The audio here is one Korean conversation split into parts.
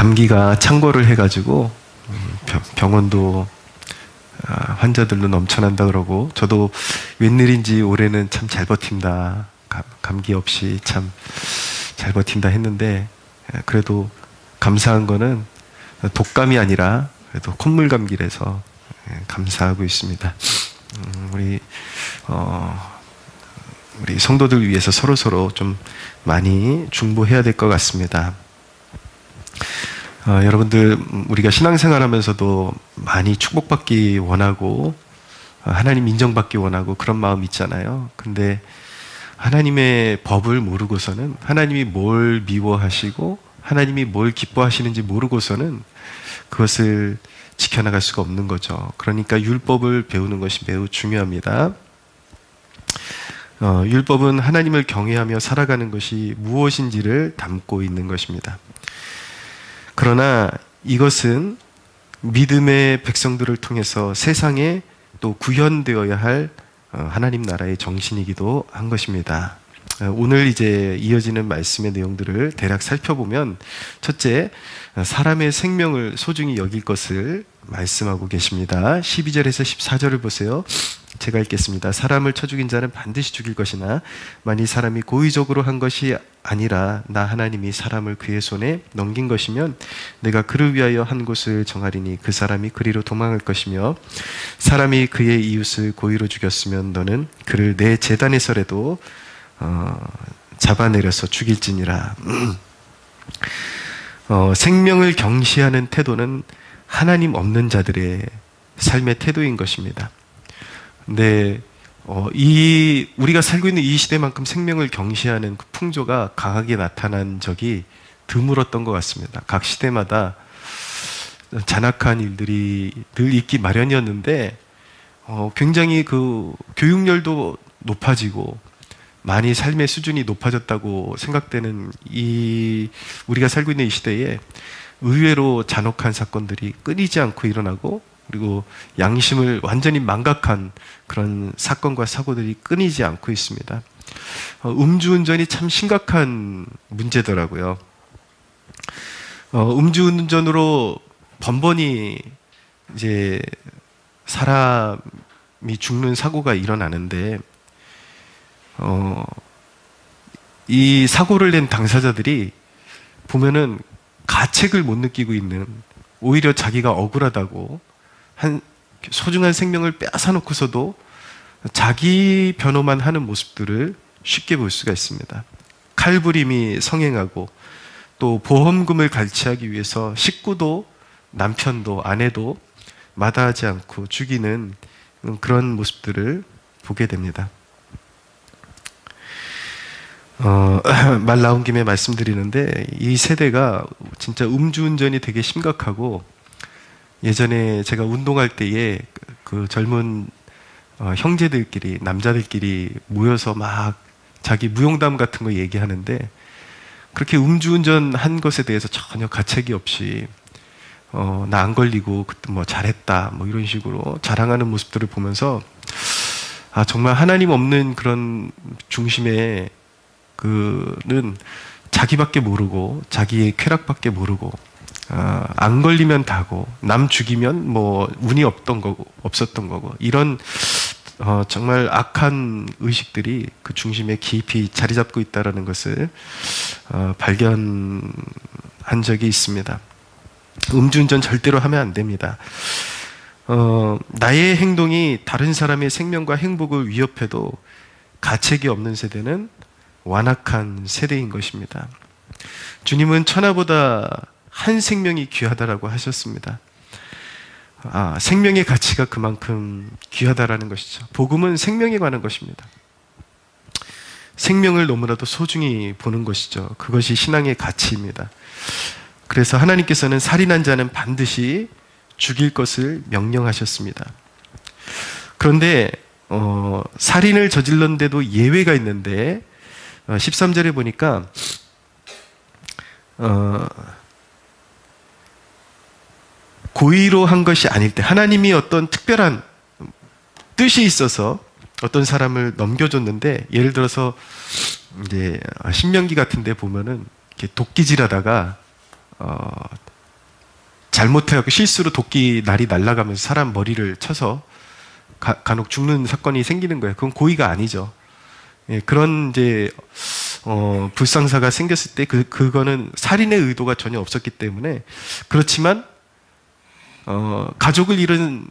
감기가 창궐을 해가지고 병원도 환자들로 넘쳐난다 그러고, 저도 웬일인지 올해는 참 잘 버틴다, 감기 없이 참 잘 버틴다 했는데, 그래도 감사한 거는 독감이 아니라 그래도 콧물 감기라서 감사하고 있습니다. 우리 성도들 위해서 서로 좀 많이 중보해야 될 것 같습니다. 여러분들, 우리가 신앙생활하면서도 많이 축복받기 원하고 하나님 인정받기 원하고 그런 마음 있잖아요. 근데 하나님의 법을 모르고서는, 하나님이 뭘 미워하시고 하나님이 뭘 기뻐하시는지 모르고서는 그것을 지켜나갈 수가 없는 거죠. 그러니까 율법을 배우는 것이 매우 중요합니다. 율법은 하나님을 경외하며 살아가는 것이 무엇인지를 담고 있는 것입니다. 그러나 이것은 믿음의 백성들을 통해서 세상에 또 구현되어야 할 하나님 나라의 정신이기도 한 것입니다. 오늘 이제 이어지는 말씀의 내용들을 대략 살펴보면, 첫째, 사람의 생명을 소중히 여길 것을 말씀하고 계십니다. 12절에서 14절을 보세요. 제가 읽겠습니다. 사람을 쳐 죽인 자는 반드시 죽일 것이나 만일 사람이 고의적으로 한 것이 아니라 나 하나님이 사람을 그의 손에 넘긴 것이면 내가 그를 위하여 한 곳을 정하리니 그 사람이 그리로 도망할 것이며, 사람이 그의 이웃을 고의로 죽였으면 너는 그를 내 제단에서라도 잡아내려서 죽일지니라. 생명을 경시하는 태도는 하나님 없는 자들의 삶의 태도인 것입니다. 근데 우리가 살고 있는 이 시대만큼 생명을 경시하는 그 풍조가 강하게 나타난 적이 드물었던 것 같습니다. 각 시대마다 잔악한 일들이 늘 있기 마련이었는데, 굉장히 그 교육열도 높아지고 많이 삶의 수준이 높아졌다고 생각되는 우리가 살고 있는 이 시대에 의외로 잔혹한 사건들이 끊이지 않고 일어나고, 그리고 양심을 완전히 망각한 그런 사건과 사고들이 끊이지 않고 있습니다. 음주운전이 참 심각한 문제더라고요. 음주운전으로 번번이 이제 사람이 죽는 사고가 일어나는데, 이 사고를 낸 당사자들이 보면은 가책을 못 느끼고 있는, 오히려 자기가 억울하다고 소중한 생명을 빼앗아 놓고서도 자기 변호만 하는 모습들을 쉽게 볼 수가 있습니다. 칼부림이 성행하고, 또 보험금을 갈취하기 위해서 식구도 남편도 아내도 마다하지 않고 죽이는 그런 모습들을 보게 됩니다. 말 나온 김에 말씀드리는데, 이 세대가 진짜 음주운전이 되게 심각하고, 예전에 제가 운동할 때에 그 젊은 형제들끼리, 남자들끼리 모여서 막 자기 무용담 같은 거 얘기하는데, 그렇게 음주운전 한 것에 대해서 전혀 가책이 없이 나 안 걸리고 그때 뭐 잘했다 뭐 이런 식으로 자랑하는 모습들을 보면서, 정말 하나님 없는 그런 중심에 그는 자기밖에 모르고 자기의 쾌락밖에 모르고, 안 걸리면 다고, 남 죽이면 뭐 운이 없었던 거고, 이런 정말 악한 의식들이 그 중심에 깊이 자리 잡고 있다는 것을 발견한 적이 있습니다. 음주운전 절대로 하면 안 됩니다. 나의 행동이 다른 사람의 생명과 행복을 위협해도 가책이 없는 세대는 완악한 세대인 것입니다. 주님은 천하보다 한 생명이 귀하다라고 하셨습니다. 생명의 가치가 그만큼 귀하다라는 것이죠. 복음은 생명에 관한 것입니다. 생명을 너무나도 소중히 보는 것이죠. 그것이 신앙의 가치입니다. 그래서 하나님께서는 살인한 자는 반드시 죽일 것을 명령하셨습니다. 그런데 살인을 저질렀는데도 예외가 있는데, 13절에 보니까 고의로 한 것이 아닐 때, 하나님이 어떤 특별한 뜻이 있어서 어떤 사람을 넘겨줬는데, 예를 들어서 이제 신명기 같은 데 보면은 이렇게 도끼질하다가 잘못해갖고 실수로 도끼 날이 날아가면서 사람 머리를 쳐서 간혹 죽는 사건이 생기는 거예요. 그건 고의가 아니죠. 예, 그런 이제 불상사가 생겼을 때 그거는 살인의 의도가 전혀 없었기 때문에. 그렇지만 가족을 잃은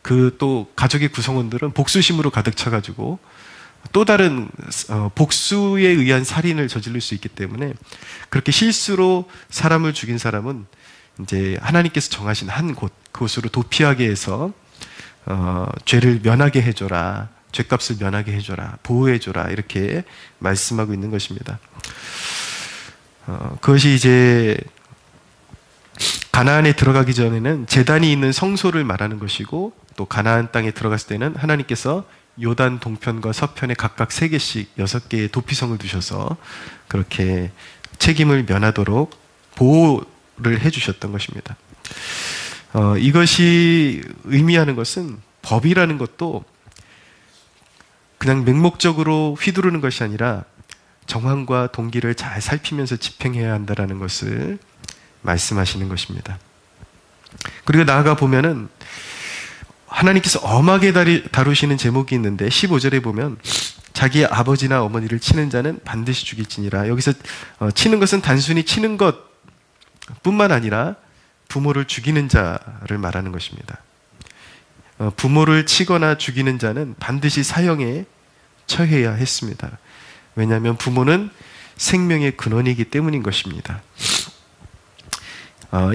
그 또 가족의 구성원들은 복수심으로 가득 차가지고 또 다른 복수에 의한 살인을 저지를 수 있기 때문에, 그렇게 실수로 사람을 죽인 사람은 이제 하나님께서 정하신 한 그곳으로 도피하게 해서 죄를 면하게 해줘라, 죄값을 면하게 해줘라, 보호해줘라, 이렇게 말씀하고 있는 것입니다. 그것이 이제 가나안에 들어가기 전에는 제단이 있는 성소를 말하는 것이고, 또 가나안 땅에 들어갔을 때는 하나님께서 요단 동편과 서편에 각각 3개씩 6개의 도피성을 두셔서 그렇게 책임을 면하도록 보호를 해주셨던 것입니다. 이것이 의미하는 것은 법이라는 것도 그냥 맹목적으로 휘두르는 것이 아니라 정황과 동기를 잘 살피면서 집행해야 한다는 것을 말씀하시는 것입니다. 그리고 나아가 보면은 하나님께서 엄하게 다루시는 제목이 있는데 15절에 보면 자기의 아버지나 어머니를 치는 자는 반드시 죽일지니라. 여기서 치는 것은 단순히 치는 것 뿐만 아니라 부모를 죽이는 자를 말하는 것입니다. 부모를 치거나 죽이는 자는 반드시 사형에 처해야 했습니다. 왜냐하면 부모는 생명의 근원이기 때문인 것입니다.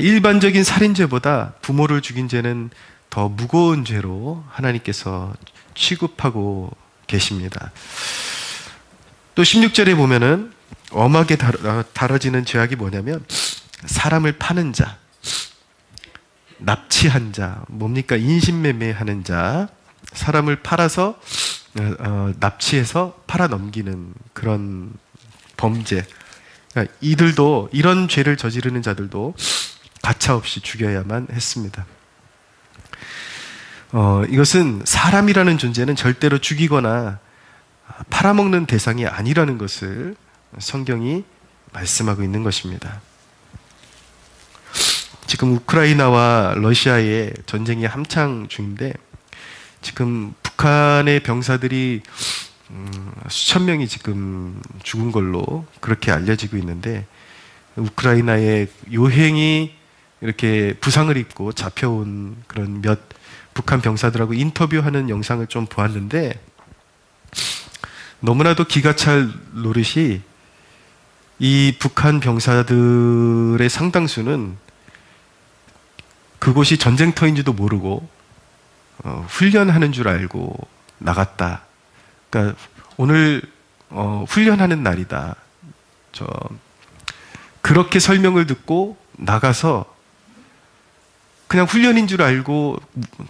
일반적인 살인죄보다 부모를 죽인 죄는 더 무거운 죄로 하나님께서 취급하고 계십니다. 또 16절에 보면은 엄하게 다뤄지는 죄악이 뭐냐면 사람을 파는 자, 납치한 자, 뭡니까? 인신매매하는 자, 사람을 팔아서 납치해서 팔아 넘기는 그런 범죄. 그러니까 이들도, 이런 죄를 저지르는 자들도 가차없이 죽여야만 했습니다. 이것은 사람이라는 존재는 절대로 죽이거나 팔아먹는 대상이 아니라는 것을 성경이 말씀하고 있는 것입니다. 지금 우크라이나와 러시아의 전쟁이 한창 중인데, 지금 북한의 병사들이 수천 명이 지금 죽은 걸로 그렇게 알려지고 있는데, 우크라이나의 요행이 이렇게 부상을 입고 잡혀온 그런 몇 북한 병사들하고 인터뷰하는 영상을 좀 보았는데, 너무나도 기가 찰 노릇이, 이 북한 병사들의 상당수는 그곳이 전쟁터인지도 모르고 훈련하는 줄 알고 나갔다. 그러니까 오늘 훈련하는 날이다. 그렇게 설명을 듣고 나가서 그냥 훈련인 줄 알고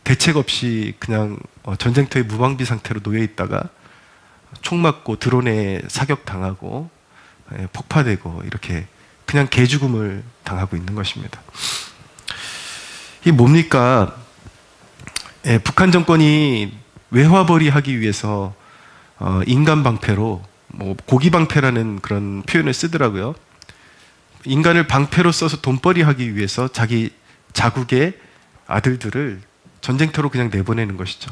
대책 없이 그냥 전쟁터에 무방비 상태로 놓여 있다가 총 맞고 드론에 사격당하고 폭파되고 이렇게 그냥 개죽음을 당하고 있는 것입니다. 이게 뭡니까? 북한 정권이 외화벌이 하기 위해서 인간 방패로, 고기 방패라는 그런 표현을 쓰더라고요. 인간을 방패로 써서 돈벌이 하기 위해서 자기 자국의 아들들을 전쟁터로 그냥 내보내는 것이죠.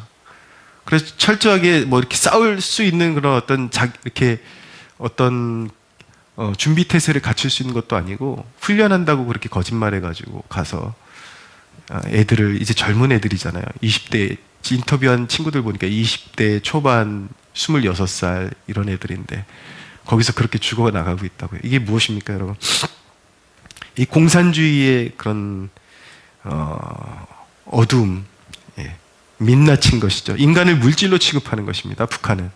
그래서 철저하게 이렇게 싸울 수 있는 그런 이렇게 준비 태세를 갖출 수 있는 것도 아니고, 훈련한다고 그렇게 거짓말해가지고 가서 애들을, 이제 젊은 애들이잖아요. 20대, 인터뷰한 친구들 보니까 20대 초반 26살 이런 애들인데 거기서 그렇게 죽어나가고 있다고요. 이게 무엇입니까, 여러분? 이 공산주의의 그런 어두움, 민낯인 것이죠. 인간을 물질로 취급하는 것입니다, 북한은.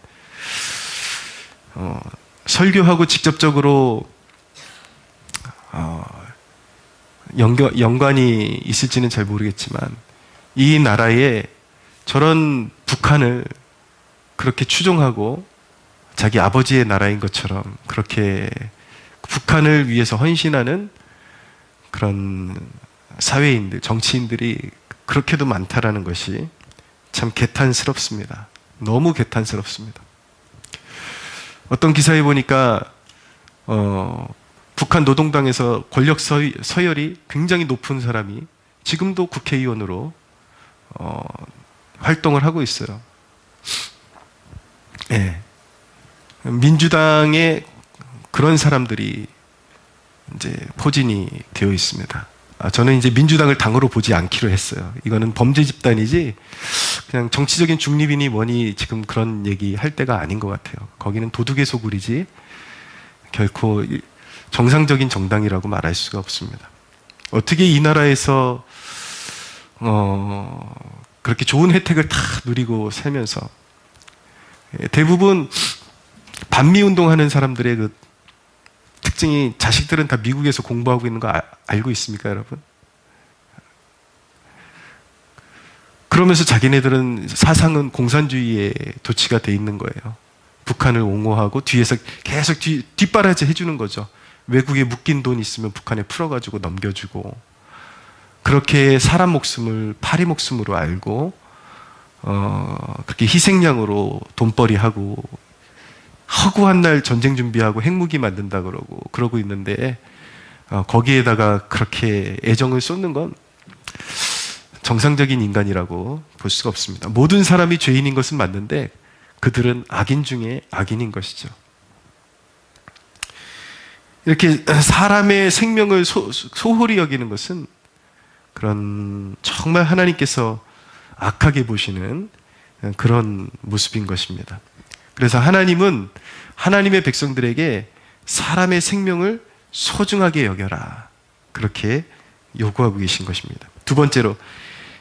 설교하고 직접적으로 연관이 있을지는 잘 모르겠지만, 이 나라에 저런 북한을 그렇게 추종하고 자기 아버지의 나라인 것처럼 그렇게 북한을 위해서 헌신하는 그런 사회인들, 정치인들이 그렇게도 많다라는 것이 참 개탄스럽습니다. 너무 개탄스럽습니다. 어떤 기사에 보니까 북한 노동당에서 권력 서열이 굉장히 높은 사람이 지금도 국회의원으로 활동을 하고 있어요. 예. 민주당에 그런 사람들이 이제 포진이 되어 있습니다. 저는 이제 민주당을 당으로 보지 않기로 했어요. 이거는 범죄 집단이지 그냥 정치적인 중립이니 뭐니 지금 그런 얘기 할 때가 아닌 것 같아요. 거기는 도둑의 소굴이지 결코 정상적인 정당이라고 말할 수가 없습니다. 어떻게 이 나라에서 그렇게 좋은 혜택을 다 누리고 살면서 대부분 반미 운동하는 사람들의 그 특징이 자식들은 다 미국에서 공부하고 있는 거 알고 있습니까, 여러분? 그러면서 자기네들은 사상은 공산주의에 도취가 돼 있는 거예요. 북한을 옹호하고 뒤에서 계속 뒷바라지 해주는 거죠. 외국에 묶인 돈 있으면 북한에 풀어가지고 넘겨주고 그렇게 사람 목숨을 파리 목숨으로 알고 그렇게 희생양으로 돈벌이하고 허구한 날 전쟁 준비하고 핵무기 만든다 그러고 있는데 거기에다가 그렇게 애정을 쏟는 건 정상적인 인간이라고 볼 수가 없습니다. 모든 사람이 죄인인 것은 맞는데 그들은 악인 중에 악인인 것이죠. 이렇게 사람의 생명을 소홀히 여기는 것은 그런 정말 하나님께서 악하게 보시는 그런 모습인 것입니다. 그래서 하나님은 하나님의 백성들에게 사람의 생명을 소중하게 여겨라. 그렇게 요구하고 계신 것입니다. 두 번째로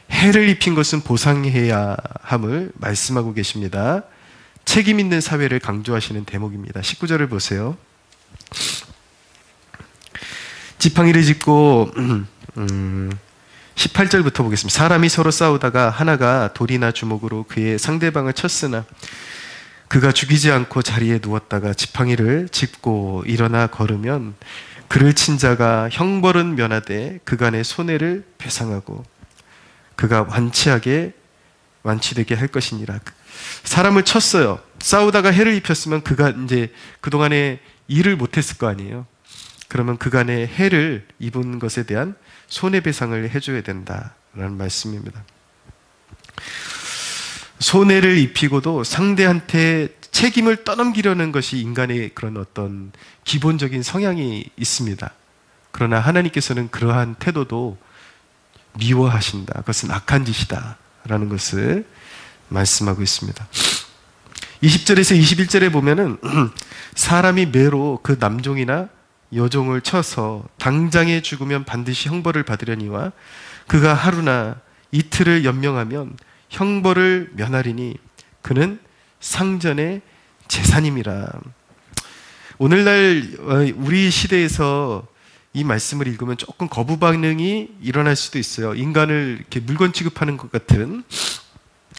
해를 입힌 것은 보상해야 함을 말씀하고 계십니다. 책임 있는 사회를 강조하시는 대목입니다. 19절을 보세요. 지팡이를 짚고 18절부터 보겠습니다. 사람이 서로 싸우다가 하나가 돌이나 주먹으로 그의 상대방을 쳤으나 그가 죽이지 않고 자리에 누웠다가 지팡이를 짚고 일어나 걸으면 그를 친 자가 형벌은 면하되 그간의 손해를 배상하고 그가 완치되게 할 것이니라. 사람을 쳤어요. 싸우다가 해를 입혔으면 그가 이제 그동안에 일을 못했을 거 아니에요. 그러면 그간의 해를 입은 것에 대한 손해배상을 해줘야 된다라는 말씀입니다. 손해를 입히고도 상대한테 책임을 떠넘기려는 것이 인간의 그런 어떤 기본적인 성향이 있습니다. 그러나 하나님께서는 그러한 태도도 미워하신다. 그것은 악한 짓이다 라는 것을 말씀하고 있습니다. 20절에서 21절에 보면은 사람이 매로 그 남종이나 여종을 쳐서 당장에 죽으면 반드시 형벌을 받으려니와 그가 하루나 이틀을 연명하면 형벌을 면하리니 그는 상전의 재산임이라. 오늘날 우리 시대에서 이 말씀을 읽으면 조금 거부 반응이 일어날 수도 있어요. 인간을 이렇게 물건 취급하는 것 같은.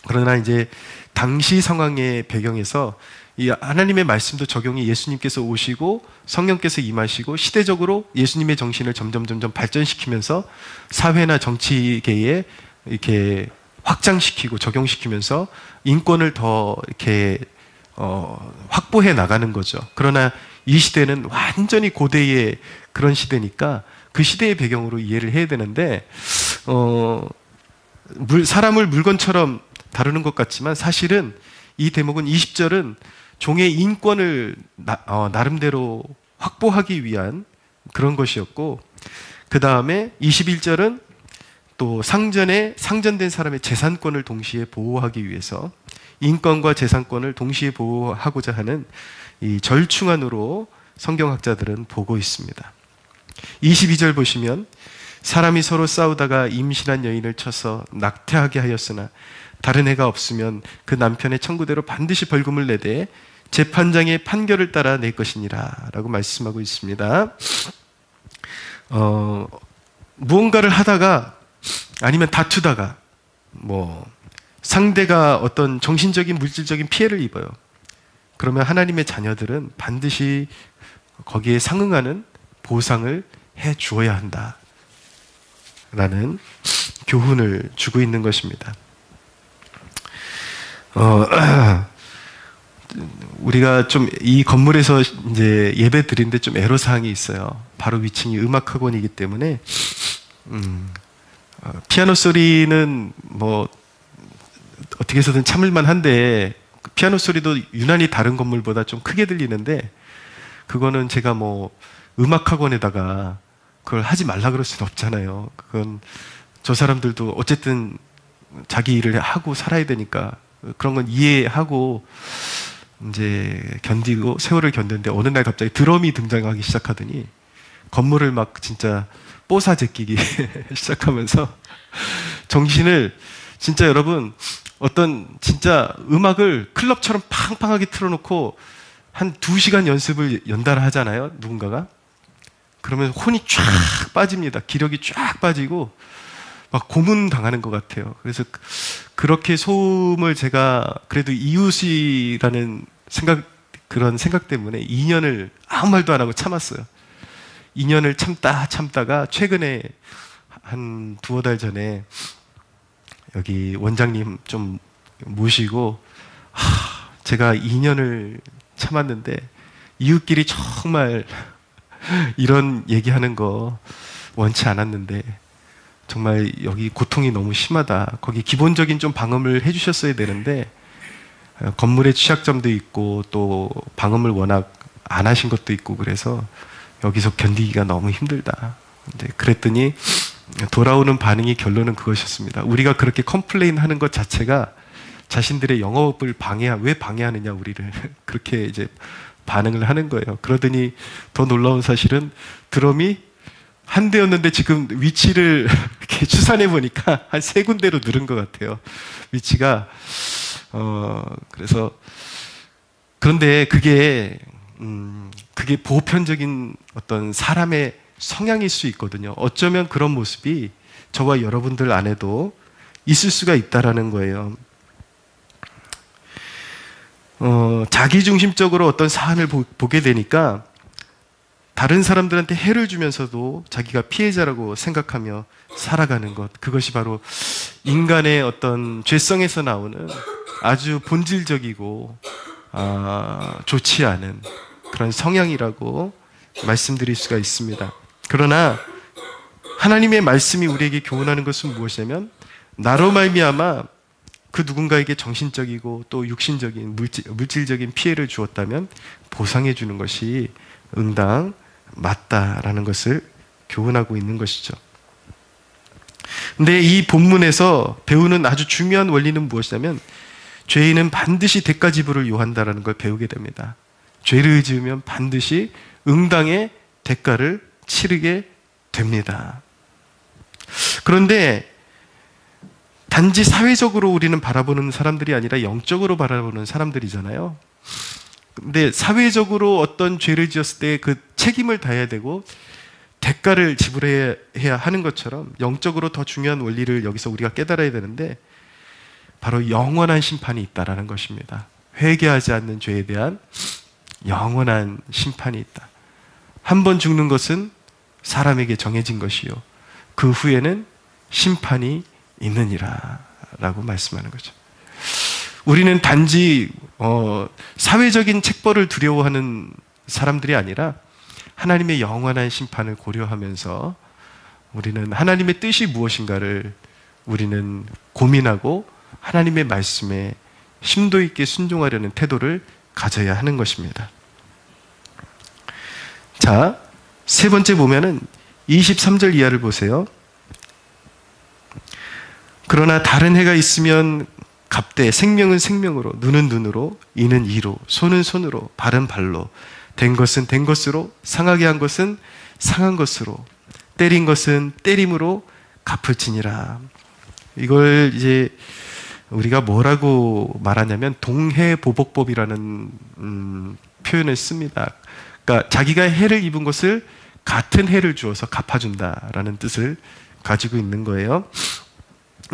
그러나 이제 당시 상황의 배경에서 이 하나님의 말씀도 적용이 예수님께서 오시고 성령께서 임하시고 시대적으로 예수님의 정신을 점점 발전시키면서 사회나 정치계에 이렇게 확장시키고 적용시키면서 인권을 더 이렇게 확보해 나가는 거죠. 그러나 이 시대는 완전히 고대의 그런 시대니까 그 시대의 배경으로 이해를 해야 되는데 사람을 물건처럼 다루는 것 같지만 사실은 이 대목은 20절은 종의 인권을 나름대로 확보하기 위한 그런 것이었고 그 다음에 21절은 또 상전된 사람의 재산권을 동시에 보호하기 위해서 인권과 재산권을 동시에 보호하고자 하는 이 절충안으로 성경학자들은 보고 있습니다. 22절 보시면 사람이 서로 싸우다가 임신한 여인을 쳐서 낙태하게 하였으나 다른 애가 없으면 그 남편의 청구대로 반드시 벌금을 내되 재판장의 판결을 따라 낼 것이니라 라고 말씀하고 있습니다. 무언가를 하다가 아니면 다투다가 상대가 어떤 정신적인 물질적인 피해를 입어요. 그러면 하나님의 자녀들은 반드시 거기에 상응하는 보상을 해 주어야 한다 라는 교훈을 주고 있는 것입니다. 우리가 좀 이 건물에서 이제 예배 드리는데 좀 애로사항이 있어요. 바로 위층이 음악학원이기 때문에, 피아노 소리는 뭐, 어떻게 해서든 참을만 한데, 피아노 소리도 유난히 다른 건물보다 좀 크게 들리는데, 그거는 제가 뭐, 음악학원에다가 그걸 하지 말라 그럴 수는 없잖아요. 그건 저 사람들도 어쨌든 자기 일을 하고 살아야 되니까 그런 건 이해하고 이제 견디고 세월을 견뎠는데 어느 날 갑자기 드럼이 등장하기 시작하더니 건물을 막 진짜 뽀사 제끼기 시작하면서 정신을 진짜 여러분 어떤 진짜 음악을 클럽처럼 팡팡하게 틀어놓고 한 2시간 연습을 연달아 하잖아요. 누군가가. 그러면 혼이 쫙 빠집니다. 기력이 쫙 빠지고 막 고문당하는 것 같아요. 그래서 그렇게 소음을 제가 그래도 이웃이라는 그런 생각 때문에 2년을 아무 말도 안 하고 참았어요. 2년을 참다가 최근에 한 2~5달 전에 여기 원장님 좀 모시고 제가 2년을 참았는데 이웃끼리 정말 이런 얘기하는 거 원치 않았는데 정말 여기 고통이 너무 심하다. 거기 기본적인 좀 방음을 해주셨어야 되는데 건물에 취약점도 있고 또 방음을 워낙 안 하신 것도 있고 그래서 여기서 견디기가 너무 힘들다. 근데 그랬더니 돌아오는 반응이 결론은 그것이었습니다. 우리가 그렇게 컴플레인 하는 것 자체가 자신들의 영업을 왜 방해하느냐 우리를 그렇게 이제 반응을 하는 거예요. 그러더니 더 놀라운 사실은 드럼이 한 대였는데 지금 위치를 이렇게 추산해 보니까 한 3군데로 늘은 것 같아요. 위치가 그래서 그런데 그게 보편적인 어떤 사람의 성향일 수 있거든요. 어쩌면 그런 모습이 저와 여러분들 안에도 있을 수가 있다라는 거예요. 자기중심적으로 어떤 사안을 보게 되니까 다른 사람들한테 해를 주면서도 자기가 피해자라고 생각하며 살아가는 것, 그것이 바로 인간의 어떤 죄성에서 나오는 아주 본질적이고 좋지 않은 그런 성향이라고 말씀드릴 수가 있습니다. 그러나 하나님의 말씀이 우리에게 교훈하는 것은 무엇이냐면 나로 말미암아 그 누군가에게 정신적이고 또 육신적인 물질적인 피해를 주었다면 보상해 주는 것이 응당 맞다라는 것을 교훈하고 있는 것이죠. 근데 이 본문에서 배우는 아주 중요한 원리는 무엇이냐면 죄인은 반드시 대가 지불을 요한다라는 걸 배우게 됩니다. 죄를 지으면 반드시 응당의 대가를 치르게 됩니다. 그런데 단지 사회적으로 우리는 바라보는 사람들이 아니라 영적으로 바라보는 사람들이잖아요. 근데 사회적으로 어떤 죄를 지었을 때 그 책임을 다해야 되고 대가를 지불해야 하는 것처럼 영적으로 더 중요한 원리를 여기서 우리가 깨달아야 되는데 바로 영원한 심판이 있다라는 것입니다. 회개하지 않는 죄에 대한 영원한 심판이 있다. 한 번 죽는 것은 사람에게 정해진 것이요 그 후에는 심판이 있느니라 라고 말씀하는 거죠. 우리는 단지 사회적인 책벌을 두려워하는 사람들이 아니라 하나님의 영원한 심판을 고려하면서 우리는 하나님의 뜻이 무엇인가를 우리는 고민하고 하나님의 말씀에 심도 있게 순종하려는 태도를 가져야 하는 것입니다. 자, 세 번째 보면은 23절 이하를 보세요. 그러나 다른 해가 있으면 갑되 생명은 생명으로 눈은 눈으로 이는 이로 손은 손으로 발은 발로 된 것은 된 것으로 상하게 한 것은 상한 것으로 때린 것은 때림으로 갚을지니라. 이걸 이제 우리가 뭐라고 말하냐면 동해보복법이라는 표현을 씁니다. 그러니까 자기가 해를 입은 것을 같은 해를 주어서 갚아준다라는 뜻을 가지고 있는 거예요.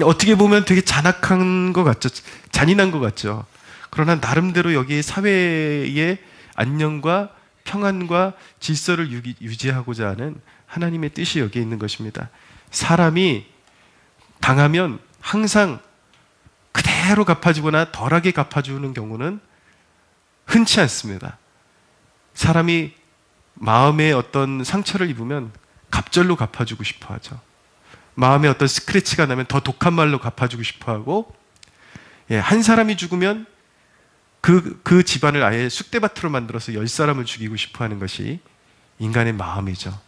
어떻게 보면 되게 잔악한 것 같죠. 잔인한 것 같죠. 그러나 나름대로 여기 사회의 안녕과 평안과 질서를 유지하고자 하는 하나님의 뜻이 여기에 있는 것입니다. 사람이 당하면 항상 그대로 갚아주거나 덜하게 갚아주는 경우는 흔치 않습니다. 사람이 마음에 어떤 상처를 입으면 갑절로 갚아주고 싶어 하죠. 마음에 어떤 스크래치가 나면 더 독한 말로 갚아주고 싶어 하고, 한 사람이 죽으면 그 집안을 아예 쑥대밭으로 만들어서 10사람을 죽이고 싶어 하는 것이 인간의 마음이죠.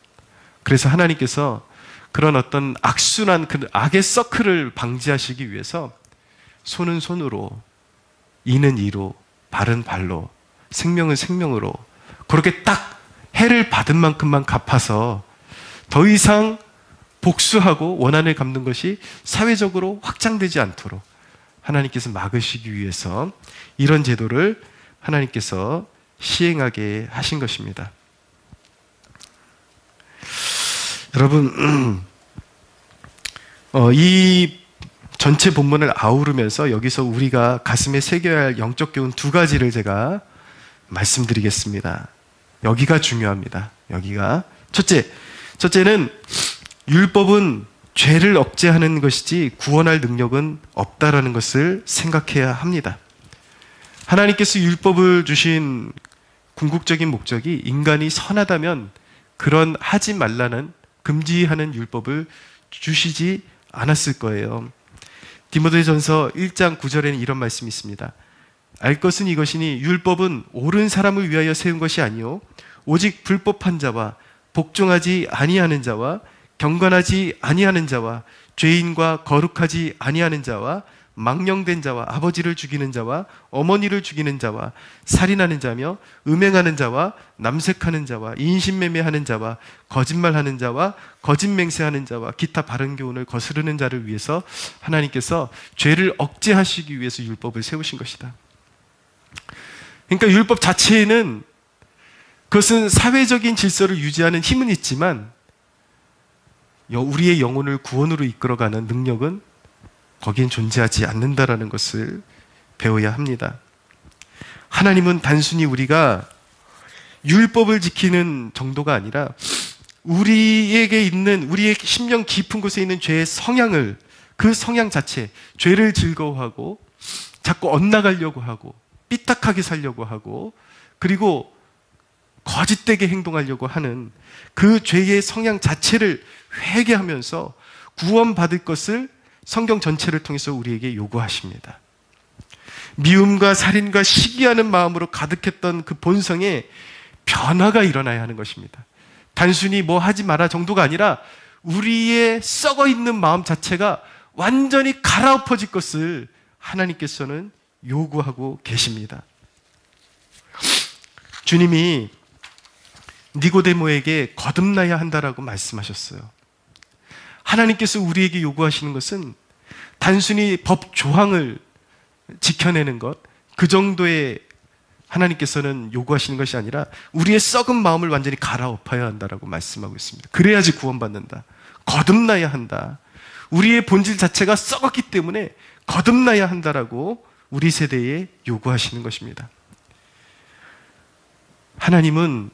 그래서 하나님께서 그런 어떤 악순환, 그 악의 서클을 방지하시기 위해서 손은 손으로, 이는 이로, 발은 발로, 생명은 생명으로 그렇게 딱 해를 받은 만큼만 갚아서 더 이상 복수하고 원한을 갚는 것이 사회적으로 확장되지 않도록 하나님께서 막으시기 위해서 이런 제도를 하나님께서 시행하게 하신 것입니다. 여러분, 이 전체 본문을 아우르면서 여기서 우리가 가슴에 새겨야 할 영적 교훈 두 가지를 제가 말씀드리겠습니다. 여기가 중요합니다. 여기가 첫째는 율법은 죄를 억제하는 것이지 구원할 능력은 없다라는 것을 생각해야 합니다. 하나님께서 율법을 주신 궁극적인 목적이 인간이 선하다면 그런 하지 말라는 금지하는 율법을 주시지 않았을 거예요. 디모데전서 1장 9절에는 이런 말씀이 있습니다. 알 것은 이것이니 율법은 옳은 사람을 위하여 세운 것이 아니요 오직 불법한 자와 복종하지 아니하는 자와 경건하지 아니하는 자와 죄인과 거룩하지 아니하는 자와 망령된 자와 아버지를 죽이는 자와 어머니를 죽이는 자와 살인하는 자며 음행하는 자와 남색하는 자와 인신매매하는 자와 거짓말하는 자와 거짓맹세하는 자와 기타 바른 교훈을 거스르는 자를 위해서 하나님께서 죄를 억제하시기 위해서 율법을 세우신 것이다. 그러니까 율법 자체에는 그것은 사회적인 질서를 유지하는 힘은 있지만 우리의 영혼을 구원으로 이끌어가는 능력은 거기엔 존재하지 않는다라는 것을 배워야 합니다. 하나님은 단순히 우리가 율법을 지키는 정도가 아니라 우리에게 있는, 우리의 심령 깊은 곳에 있는 죄의 성향을, 그 성향 자체, 죄를 즐거워하고 자꾸 엇나가려고 하고 삐딱하게 살려고 하고 그리고 거짓되게 행동하려고 하는 그 죄의 성향 자체를 회개하면서 구원받을 것을 성경 전체를 통해서 우리에게 요구하십니다. 미움과 살인과 시기하는 마음으로 가득했던 그 본성에 변화가 일어나야 하는 것입니다. 단순히 뭐 하지 마라 정도가 아니라 우리의 썩어 있는 마음 자체가 완전히 갈아엎어질 것을 하나님께서는 요구하고 계십니다. 주님이 니고데모에게 거듭나야 한다라고 말씀하셨어요. 하나님께서 우리에게 요구하시는 것은 단순히 법 조항을 지켜내는 것, 그 정도의 하나님께서는 요구하시는 것이 아니라 우리의 썩은 마음을 완전히 갈아엎어야 한다라고 말씀하고 있습니다. 그래야지 구원받는다. 거듭나야 한다. 우리의 본질 자체가 썩었기 때문에 거듭나야 한다라고 우리 세대에 요구하시는 것입니다. 하나님은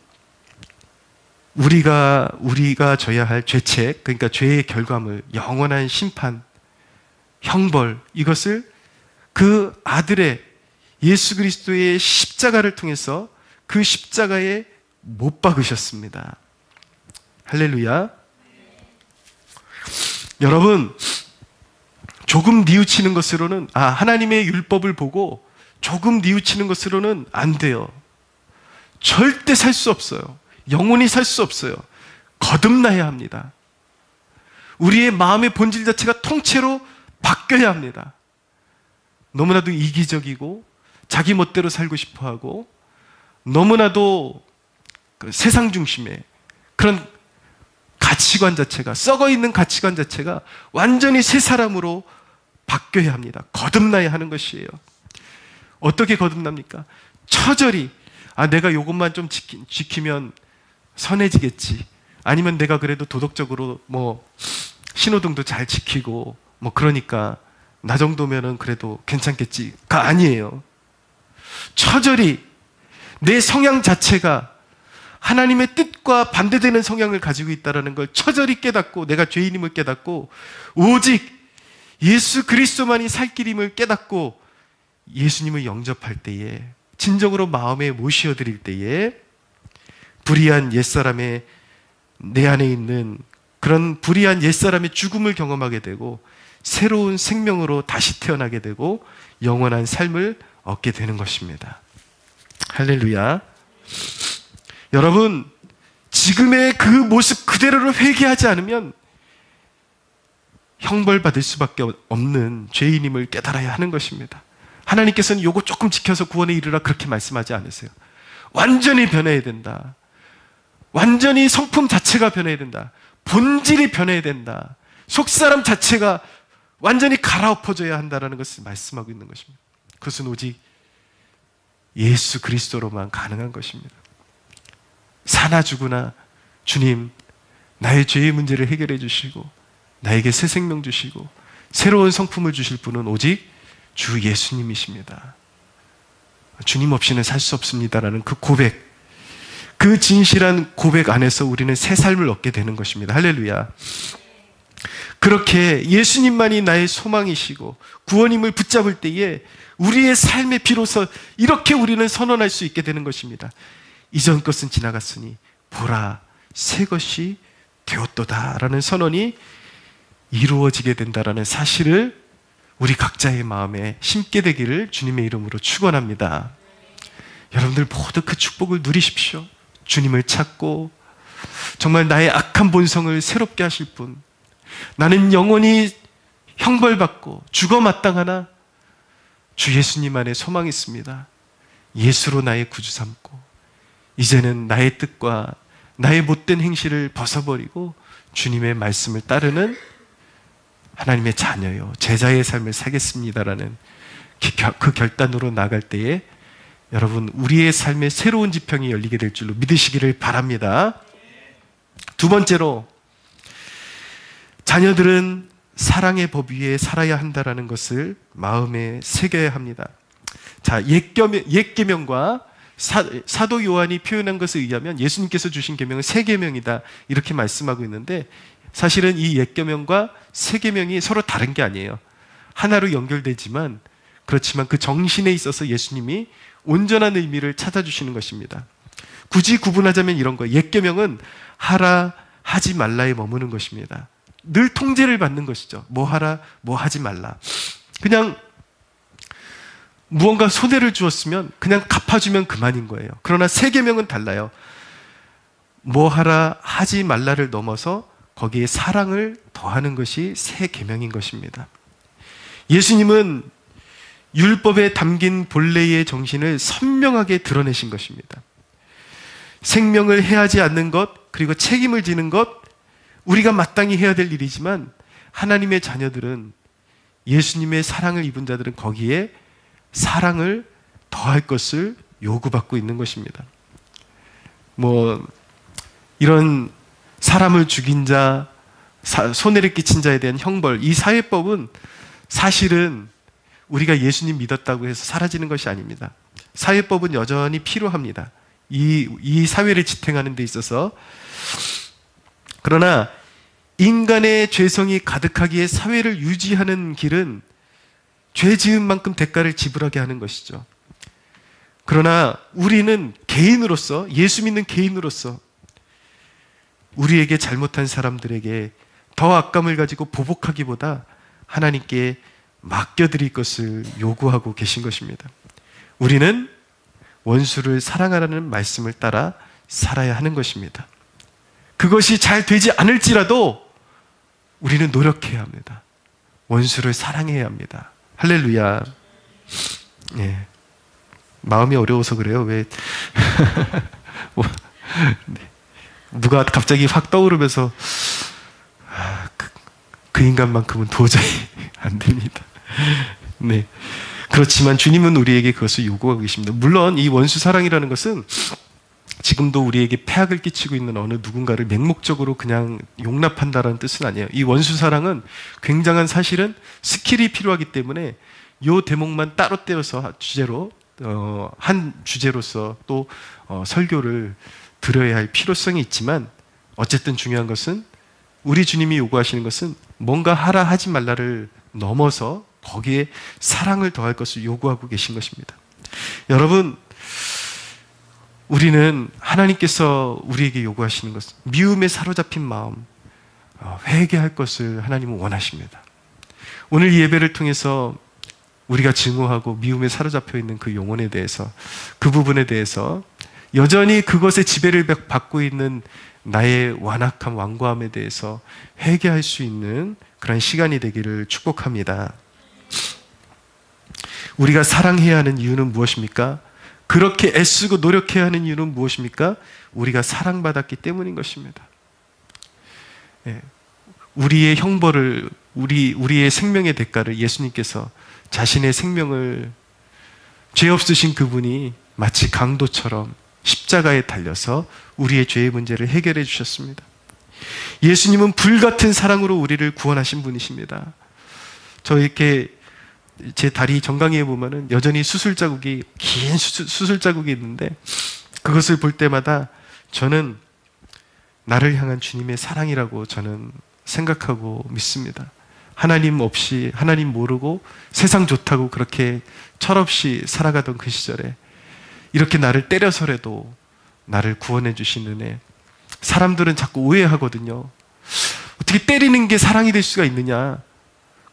우리가 져야 할 죄책, 그러니까 죄의 결과물, 영원한 심판, 형벌, 이것을 그 아들의 예수 그리스도의 십자가를 통해서 그 십자가에 못 박으셨습니다. 할렐루야. 여러분, 조금 뉘우치는 것으로는, 하나님의 율법을 보고 조금 뉘우치는 것으로는 안 돼요. 절대 살 수 없어요. 영원히 살 수 없어요. 거듭나야 합니다. 우리의 마음의 본질 자체가 통째로 바뀌어야 합니다. 너무나도 이기적이고 자기 멋대로 살고 싶어하고 너무나도 세상 중심의 그런 가치관 자체가, 썩어있는 가치관 자체가 완전히 새 사람으로 바뀌어야 합니다. 거듭나야 하는 것이에요. 어떻게 거듭납니까? 처절히 내가 이것만 좀 지키면 선해지겠지. 아니면 내가 그래도 도덕적으로 신호등도 잘 지키고 그러니까 나 정도면은 그래도 괜찮겠지가 아니에요. 처절히 내 성향 자체가 하나님의 뜻과 반대되는 성향을 가지고 있다는 걸 처절히 깨닫고 내가 죄인임을 깨닫고 오직 예수 그리스도만이 살 길임을 깨닫고 예수님을 영접할 때에 진정으로 마음에 모시어 드릴 때에 불의한 옛사람의 내 안에 있는 그런 불의한 옛사람의 죽음을 경험하게 되고 새로운 생명으로 다시 태어나게 되고 영원한 삶을 얻게 되는 것입니다. 할렐루야. 여러분, 지금의 그 모습 그대로를 회개하지 않으면 형벌받을 수밖에 없는 죄인임을 깨달아야 하는 것입니다. 하나님께서는 요거 조금 지켜서 구원에 이르라 그렇게 말씀하지 않으세요. 완전히 변해야 된다. 완전히 성품 자체가 변해야 된다. 본질이 변해야 된다. 속사람 자체가 완전히 갈아엎어져야 한다는 것을 말씀하고 있는 것입니다. 그것은 오직 예수 그리스도로만 가능한 것입니다. 사나 죽으나 주님, 나의 죄의 문제를 해결해 주시고 나에게 새 생명 주시고 새로운 성품을 주실 분은 오직 주 예수님이십니다. 주님 없이는 살 수 없습니다라는 그 고백, 그 진실한 고백 안에서 우리는 새 삶을 얻게 되는 것입니다. 할렐루야. 그렇게 예수님만이 나의 소망이시고 구원임을 붙잡을 때에 우리의 삶에 비로소 이렇게 우리는 선언할 수 있게 되는 것입니다. 이전 것은 지나갔으니 보라 새 것이 되었도다 라는 선언이 이루어지게 된다라는 사실을 우리 각자의 마음에 심게 되기를 주님의 이름으로 축원합니다. 여러분들 모두 그 축복을 누리십시오. 주님을 찾고 정말 나의 악한 본성을 새롭게 하실 분, 나는 영원히 형벌받고 죽어 마땅하나 주 예수님 안에 소망이 있습니다. 예수로 나의 구주 삼고 이제는 나의 뜻과 나의 못된 행실을 벗어버리고 주님의 말씀을 따르는 하나님의 자녀요 제자의 삶을 살겠습니다라는 그 결단으로 나갈 때에 여러분 우리의 삶에 새로운 지평이 열리게 될 줄로 믿으시기를 바랍니다. 두 번째로, 자녀들은 사랑의 법 위에 살아야 한다는 것을 마음에 새겨야 합니다. 자, 옛 계명과 사도 요한이 표현한 것에 의하면 예수님께서 주신 계명은 새 계명이다 이렇게 말씀하고 있는데, 사실은 이 옛 계명과 새 계명이 서로 다른 게 아니에요. 하나로 연결되지만 그렇지만 그 정신에 있어서 예수님이 온전한 의미를 찾아주시는 것입니다. 굳이 구분하자면 이런 거예요. 옛 계명은 하라 하지 말라에 머무는 것입니다. 늘 통제를 받는 것이죠. 뭐 하라 뭐 하지 말라. 그냥 무언가 손해를 주었으면 그냥 갚아주면 그만인 거예요. 그러나 새 계명은 달라요. 뭐 하라 하지 말라를 넘어서 거기에 사랑을 더하는 것이 새 계명인 것입니다. 예수님은 율법에 담긴 본래의 정신을 선명하게 드러내신 것입니다. 생명을 해하지 않는 것, 그리고 책임을 지는 것, 우리가 마땅히 해야 될 일이지만 하나님의 자녀들은, 예수님의 사랑을 입은 자들은 거기에 사랑을 더할 것을 요구받고 있는 것입니다. 이런 사람을 죽인 자, 손해를 끼친 자에 대한 형벌, 이 사회법은 사실은 우리가 예수님 믿었다고 해서 사라지는 것이 아닙니다. 사회법은 여전히 필요합니다. 이 사회를 지탱하는 데 있어서. 그러나 인간의 죄성이 가득하기에 사회를 유지하는 길은 죄 지은 만큼 대가를 지불하게 하는 것이죠. 그러나 우리는 개인으로서, 예수 믿는 개인으로서 우리에게 잘못한 사람들에게 더 악감을 가지고 보복하기보다 하나님께 맡겨드릴 것을 요구하고 계신 것입니다. 우리는 원수를 사랑하라는 말씀을 따라 살아야 하는 것입니다. 그것이 잘 되지 않을지라도 우리는 노력해야 합니다. 원수를 사랑해야 합니다. 할렐루야. 예. 마음이 어려워서 그래요. 왜? 네. 누가 갑자기 확 떠오르면서 그 인간만큼은 도저히 안 됩니다. 네. 그렇지만 주님은 우리에게 그것을 요구하고 계십니다. 물론 이 원수 사랑이라는 것은 지금도 우리에게 폐악을 끼치고 있는 어느 누군가를 맹목적으로 그냥 용납한다는 뜻은 아니에요. 이 원수 사랑은 굉장한, 사실은 스킬이 필요하기 때문에 이 대목만 따로 떼어서 주제로 한 주제로서 또 설교를 드려야 할 필요성이 있지만, 어쨌든 중요한 것은 우리 주님이 요구하시는 것은 뭔가 하라 하지 말라를 넘어서 거기에 사랑을 더할 것을 요구하고 계신 것입니다. 여러분, 우리는 하나님께서 우리에게 요구하시는 것은 미움에 사로잡힌 마음, 회개할 것을 하나님은 원하십니다. 오늘 이 예배를 통해서 우리가 증오하고 미움에 사로잡혀 있는 그 영혼에 대해서, 그 부분에 대해서 여전히 그것에 지배를 받고 있는 나의 완악함, 완고함에 대해서 회개할 수 있는 그런 시간이 되기를 축복합니다. 우리가 사랑해야 하는 이유는 무엇입니까? 그렇게 애쓰고 노력해야 하는 이유는 무엇입니까? 우리가 사랑받았기 때문인 것입니다. 우리의 형벌을, 우리의 생명의 대가를 예수님께서 자신의 생명을, 죄 없으신 그분이 마치 강도처럼 십자가에 달려서 우리의 죄의 문제를 해결해 주셨습니다. 예수님은 불같은 사랑으로 우리를 구원하신 분이십니다. 저 이렇게 제 다리 정강이에 보면은 여전히 수술 자국이, 긴 수술 자국이 있는데, 그것을 볼 때마다 저는 나를 향한 주님의 사랑이라고 저는 생각하고 믿습니다. 하나님 없이, 하나님 모르고 세상 좋다고 그렇게 철없이 살아가던 그 시절에 이렇게 나를 때려서라도 나를 구원해 주신 은혜. 사람들은 자꾸 오해하거든요. 어떻게 때리는 게 사랑이 될 수가 있느냐.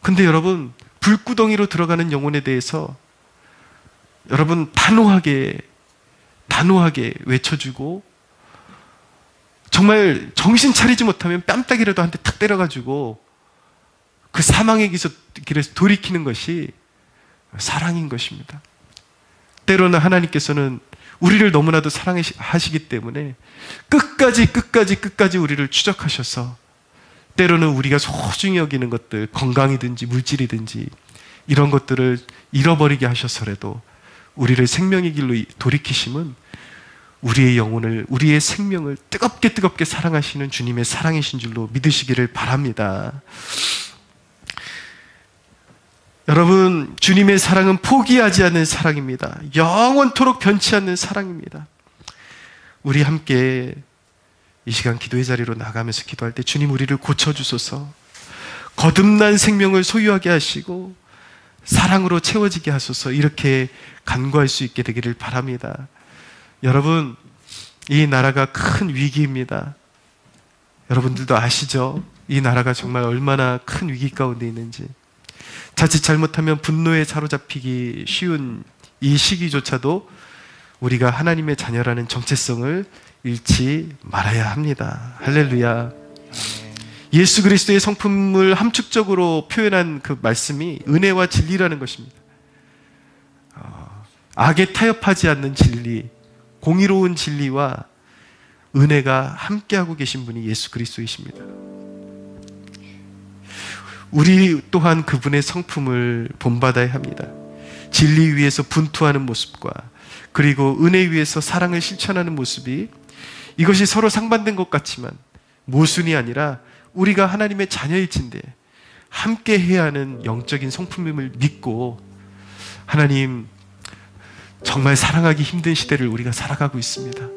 근데 여러분, 불구덩이로 들어가는 영혼에 대해서 여러분 단호하게 외쳐주고, 정말 정신 차리지 못하면 뺨따기라도 한 대 탁 때려가지고 그 사망의 길에서 돌이키는 것이 사랑인 것입니다. 때로는 하나님께서는 우리를 너무나도 사랑하시기 때문에 끝까지 우리를 추적하셔서, 때로는 우리가 소중히 여기는 것들, 건강이든지 물질이든지 이런 것들을 잃어버리게 하셔서라도 우리를 생명의 길로 돌이키심은 우리의 영혼을, 우리의 생명을 뜨겁게 사랑하시는 주님의 사랑이신 줄로 믿으시기를 바랍니다. 여러분, 주님의 사랑은 포기하지 않는 사랑입니다. 영원토록 변치 않는 사랑입니다. 우리 함께 이 시간 기도의 자리로 나가면서 기도할 때, 주님 우리를 고쳐주소서, 거듭난 생명을 소유하게 하시고 사랑으로 채워지게 하소서, 이렇게 간구할 수 있게 되기를 바랍니다. 여러분, 이 나라가 큰 위기입니다. 여러분들도 아시죠? 이 나라가 정말 얼마나 큰 위기 가운데 있는지. 자칫 잘못하면 분노에 사로잡히기 쉬운 이 시기조차도 우리가 하나님의 자녀라는 정체성을 잃지 말아야 합니다. 할렐루야. 예수 그리스도의 성품을 함축적으로 표현한 그 말씀이 은혜와 진리라는 것입니다. 악에 타협하지 않는 진리, 공의로운 진리와 은혜가 함께하고 계신 분이 예수 그리스도이십니다. 우리 또한 그분의 성품을 본받아야 합니다. 진리 위에서 분투하는 모습과, 그리고 은혜 위에서 사랑을 실천하는 모습이, 이것이 서로 상반된 것 같지만 모순이 아니라 우리가 하나님의 자녀일진데 함께 해야 하는 영적인 성품임을 믿고, 하나님 정말 사랑하기 힘든 시대를 우리가 살아가고 있습니다.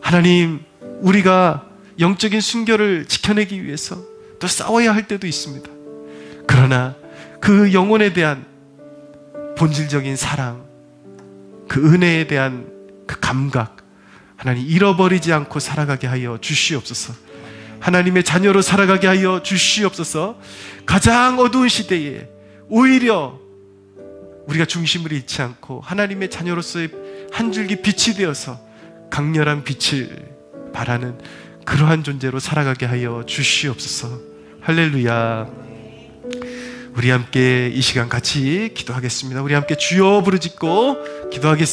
하나님, 우리가 영적인 순결을 지켜내기 위해서 또 싸워야 할 때도 있습니다. 그러나 그 영혼에 대한 본질적인 사랑, 그 은혜에 대한 그 감각, 하나님 잃어버리지 않고 살아가게 하여 주시옵소서. 하나님의 자녀로 살아가게 하여 주시옵소서. 가장 어두운 시대에 오히려 우리가 중심을 잃지 않고 하나님의 자녀로서의 한 줄기 빛이 되어서 강렬한 빛을 발하는 그러한 존재로 살아가게 하여 주시옵소서. 할렐루야. 우리 함께 이 시간 같이 기도하겠습니다. 우리 함께 주여 부르짖고 기도하겠습니다.